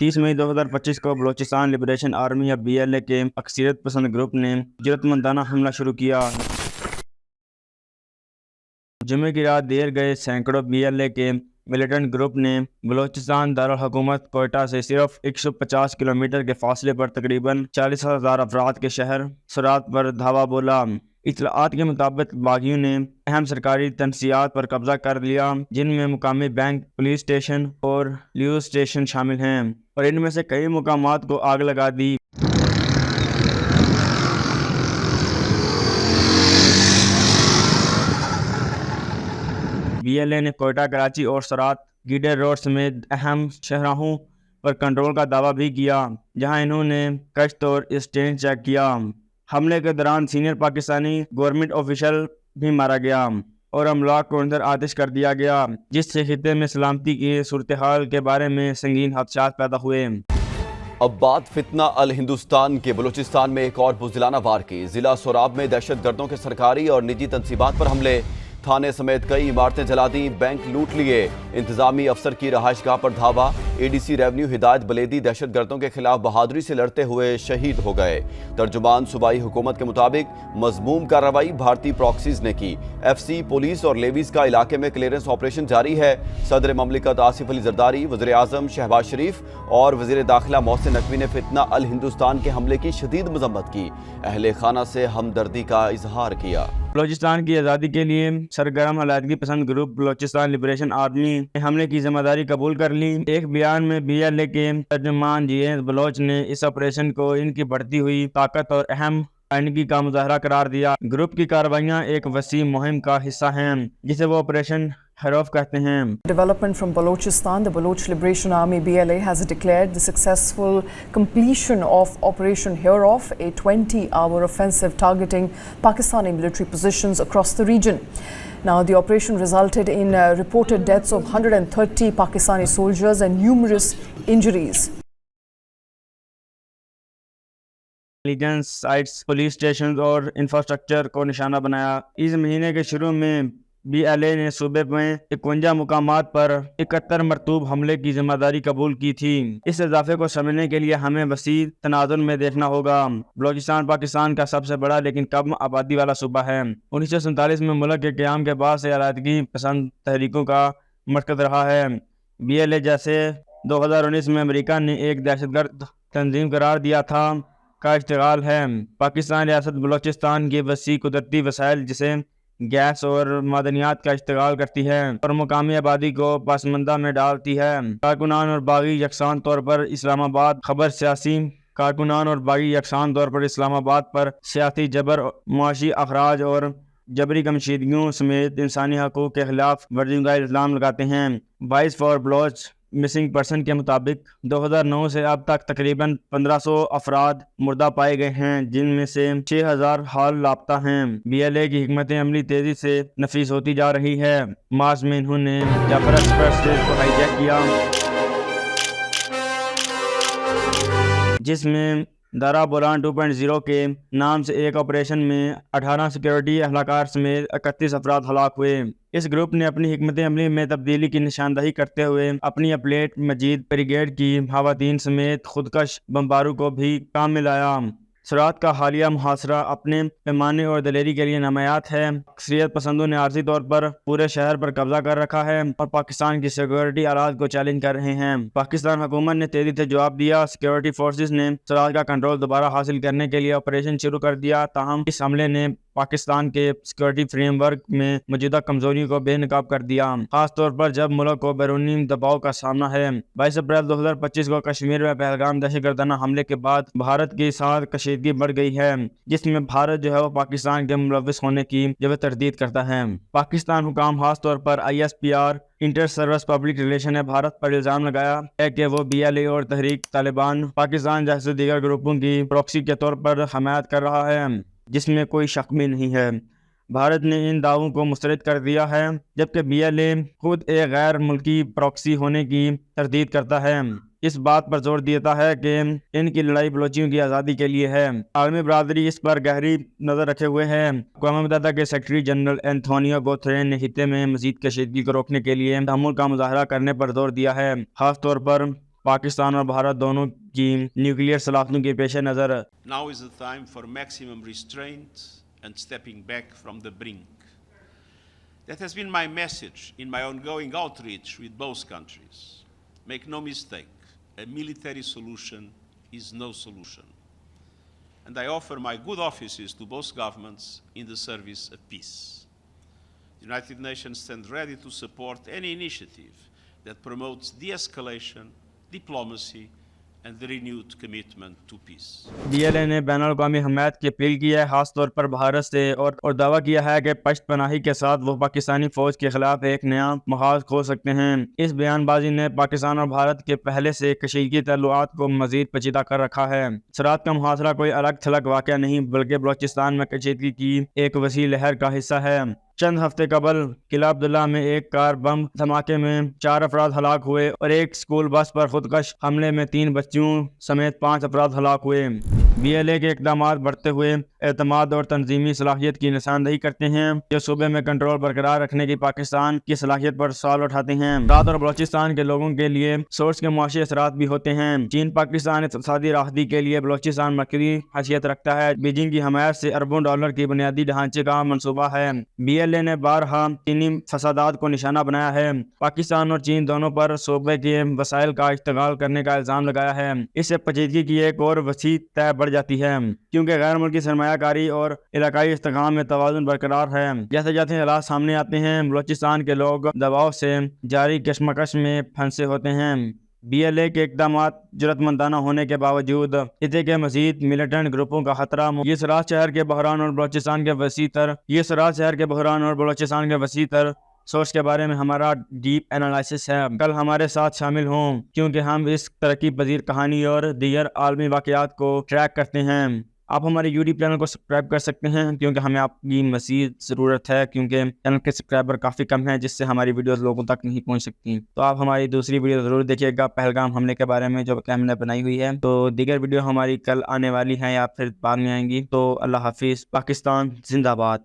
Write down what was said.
30 मई 2025 को Balochistan liberation army या BLA के अक्सरियत पसंद ग्रुप ने जरूरतमंदाना हमला शुरू किया। जुमे की रात देर गए सैकड़ों BLA के मिलिटेंट ग्रुप ने बलोचिस्तान दारुल हुकूमत कोयटा से सिर्फ 150 किलोमीटर के फासले पर तकरीबन 40,000 अफराद के शहर सुरात पर धावा बोला। इत्तलाआत के मुताबिक बागियों ने अहम सरकारी तनसियात पर कब्जा कर लिया, जिनमें मुकामी बैंक, पुलिस स्टेशन और न्यूज़ स्टेशन शामिल हैं, और इनमें से कई मुकामात को आग लगा दी। BLA ने कोयटा, कराची और सरात गीडर रोड समेत अहम शहराहों पर कंट्रोल का दावा भी किया, जहां इन्होंने कश्त और स्टैंड चेक किया। हमले के दौरान सीनियर पाकिस्तानी गवर्नमेंट ऑफिशियल भी मारा गया और अमलाक को अंदर आतिश कर दिया गया, जिससे खित्ते में सलामती की सूरत हाल के बारे में संगीन खदशात पैदा हुए। अब बात फितना अल हिंदुस्तान के। बलूचिस्तान में एक और बुज़दिलाना वार की। जिला सोराब में दहशतगर्दों के सरकारी और निजी तंसीबात पर हमले, थाने समेत कई इमारतें जला दी, बैंक लूट लिए, इंतजामी अफसर की रहायशगाह पर धावा। ADC रेवेन्यू हिदायत बलेदी दहशतगर्दों के खिलाफ बहादुरी से लड़ते हुए शहीद हो गए। तर्जुमान सूबाई हुकूमत के मुताबिक मजमूम कार्रवाई भारतीय प्रॉक्सीज ने की। FC, पुलिस और लेवीज का इलाके में क्लियरेंस ऑपरेशन जारी है। सदर ममलिकत आसिफ अली जरदारी, वज़ीर आज़म शहबाज शरीफ और वज़ीर दाखिला मोहसिन नकवी ने फितना अल हिंदुस्तान के हमले की शदीद मजम्मत की। अहले खाना से हमदर्दी का इजहार किया। बलोचिस्तान की आज़ादी के लिए सरगर्म अलहदगी पसंद ग्रुप बलोचिस्तान लिबरेशन आर्मी ने हमले की जिम्मेदारी कबूल कर ली। एक बयान में BLA के तर्जुमान GS बलोच ने इस ऑपरेशन को इनकी बढ़ती हुई ताकत और अहम आइनगी का मुजाहरा करार दिया। ग्रुप की कार्रवाइयाँ एक वसी मुहिम का हिस्सा हैं, जिसे वो ऑपरेशन हरफ कहते हैं। Development from Balochistan, the Baloch Liberation Army BLA has declared the successful completion of Operation Hereof, a 20-hour offensive targeting Pakistani military positions across the region. Now, the operation resulted in reported deaths of 130 Pakistani soldiers and numerous injuries. Intelligence sites, police station और infrastructure को निशाना बनाया। इस महीने के शुरू में BLA ने सूबे में 51 मुकामात पर 71 मरतूब हमले की जिम्मेदारी कबूल की थी। इस इजाफे को समझने के लिए हमें वसी तनाजुर में देखना होगा। बलोचिस्तान पाकिस्तान का सबसे बड़ा लेकिन कम आबादी वाला सूबा है। 1947 में मुल्क के क़याम के बाद से अलहदगी पसंद तहरीकों का मरकज़ रहा है। BLA जैसे 2019 में अमेरिका ने एक दहशतगर्द तंजीम करार दिया था का इश्तिगाल है। पाकिस्तान रियासत बलोचिस्तान के वसी कुदरती वसाइल जैसे गैस और मादनियात का इस्तेमाल करती है और मुकामी आबादी को पसमंदा में डालती है। कारकुनान और बागी यकसान तौर पर इस्लामाबाद पर सियासी जबर, मुआशी अखराज और जबरी कमशीदगियों समेत इंसानी हकूक़ के खिलाफ वर्जियों का इल्ज़ाम लगाते हैं। 22 फॉर बलोच मिसिंग पर्सन के मुताबिक 2009 से अब तक तकरीबन 1500 अफराद मुर्दा पाए गए हैं, जिनमें से 6000 हाल लापता हैं। BLA की हिकमत अमली तेजी से नफीस होती जा रही है। मार्च में इन्होंने जाफर एक्सप्रेस को हाईजैक किया, जिसमें दारा बोलान 2.0 के नाम से एक ऑपरेशन में 18 सिक्योरिटी अहलकार समेत 31 अफराद हलाक हुए। इस ग्रुप ने अपनी हिकमत अमली में तब्दीली की निशानदही करते हुए अपनी अपलेट मजीद ब्रिगेड की खवातीन समेत खुदकश बमबारों को भी काम में लाया। सुरात का हालिया मुहासरा अपने पैमाने और दलेरी के लिए नमायात है। अक्सरियत पसंदों ने आर्जी तौर पर पूरे शहर पर कब्जा कर रखा है और पाकिस्तान की सिक्योरिटी आलात को चैलेंज कर रहे हैं। पाकिस्तान हुकूमत ने तेजी से जवाब दिया। सिक्योरिटी फोर्सेस ने सुरात का कंट्रोल दोबारा हासिल करने के लिए ऑपरेशन शुरू कर दिया। ताहम इस हमले ने पाकिस्तान के सिक्योरिटी फ्रेमवर्क में मौजूदा कमजोरियों को बेनकाब कर दिया, खासतौर पर जब मुल्क को बैरूनी दबाव का सामना है। 22 अप्रैल 2025 को कश्मीर में पहलगाम दहशतगर्दाना हमले के बाद भारत के साथ कशीदगी बढ़ गई है, जिसमें भारत जो है वो पाकिस्तान के मुलव्विस होने की जो तरदीद करता है। पाकिस्तान हुकाम खासतौर पर ISPR inter service public relation ने भारत पर इल्ज़ाम लगाया है कि वो BLA और तहरीक तालिबान पाकिस्तान जैसे दीगर ग्रुपों की प्रॉक्सी के तौर पर हमायत कर रहा है, जिसमें कोई शक भी नहीं है। भारत ने इन दावों को मुस्तरद कर दिया है, जबकि BLA खुद एक गैर मुल्की प्रॉक्सी होने की तरदीद करता है। इस बात पर जोर देता है कि इनकी लड़ाई बलोचियों की आज़ादी के लिए है। आलमी बरादरी इस पर गहरी नज़र रखे हुए है। अक़वाम मुत्तहिदा के सेक्रेटरी जनरल एंथोनियो गुतेरेस ने खित्ते में मज़ीद कशीदगी को रोकने के लिए तहम्मुल का मुज़ाहरा करने पर जोर दिया है, खास तौर पर पाकिस्तान और भारत दोनों की न्यूक्लियर सलाखतों के पेश नज़र Now is the time for maximum restraint and stepping back from the brink. That has been my message in my ongoing outreach with both countries. Make no mistake, a military solution is no solution. And I offer my good offices to both governments in the service of peace. The United Nations stands ready to support any initiative that promotes de-escalation, diplomacy, and the renewed commitment to peace. BLA ने बैनुल-अक़वामी हमायत की appeal की है, खास तौर पर भारत से, और दावा किया है कि पश्त पनाही के साथ वो पाकिस्तानी फौज के खिलाफ एक नया महाज खोल सकते हैं। इस बयानबाजी ने पाकिस्तान और भारत के पहले से कशीदगी तल्लुआत को मजीद पेचीदा कर रखा है। सराहत का मुहासरा कोई अलग थलग वाक़या नहीं, बल्कि बलोचिस्तान में कशीदगी की एक वसी लहर का हिस्सा है। चंद हफ्ते कबल किला अब्दुल्ला में एक कार बम धमाके में 4 अफराद हलाक हुए और एक स्कूल बस पर खुदकश हमले में 3 बच्चियों समेत 5 अफराद हलाक हुए। BLA के इक़दामात बढ़ते हुए एतमाद और तंजीमी सलाहियत की निशानदही करते हैं, जो सूबे में कंट्रोल बरकरार रखने की पाकिस्तान की सलाहियत पर सवाल उठाते हैं। भारत और बलोचिस्तान के लोगों के लिए सोर्स के मुआशी असरात भी होते हैं। चीन पाकिस्तान इक़्तिसादी राहती के लिए बलोचिस्तान मरकज़ी हैसियत रखता है। बीजिंग की हमायत से अरबों डॉलर की बुनियादी ढांचे का मनसूबा है। BLA ने बारहा चीनी फसादात को निशाना बनाया है। पाकिस्तान और चीन दोनों पर सूबे के वसाइल का इस्तेमाल करने का इल्ज़ाम लगाया है। इससे पेचीदगी की एक और वसी तय बढ़ जाती है, क्योंकि गैर मुल्की सरमायाकारी और इलाकाई इस्तेमाल में तवाज़ुन बरकरार है। जैसे जैसे हालात सामने आते हैं, बलोचिस्तान के लोग दबाव से जारी कशमकश में फंसे होते हैं। BLA के इक़दामात जुर्रतमंदाना होने के बावजूद इतने के मज़ीद मिलिटेंट ग्रुपों का खतरा ये सराज शहर के बहरान और बलोचिस्तान के वसी तर सोच के बारे में हमारा डीप एनालिसिस है। कल हमारे साथ शामिल हों, क्योंकि हम इस तरक्की पजीर कहानी और दीगर आलमी वाक़यात को ट्रैक करते हैं। आप हमारे यूट्यूब चैनल को सब्सक्राइब कर सकते हैं, क्योंकि हमें आपकी मज़ीद ज़रूरत है, क्योंकि चैनल के सब्सक्राइबर काफ़ी कम हैं, जिससे हमारी वीडियोस लोगों तक नहीं पहुंच सकती। तो आप हमारी दूसरी वीडियो ज़रूर देखिएगा, पहलगाम हमले के बारे में, जो कि हमने बनाई हुई है। तो दीगर वीडियो हमारी कल आने वाली हैं या फिर बाद में आएंगी। तो अल्लाह हाफिज़। पाकिस्तान जिंदाबाद।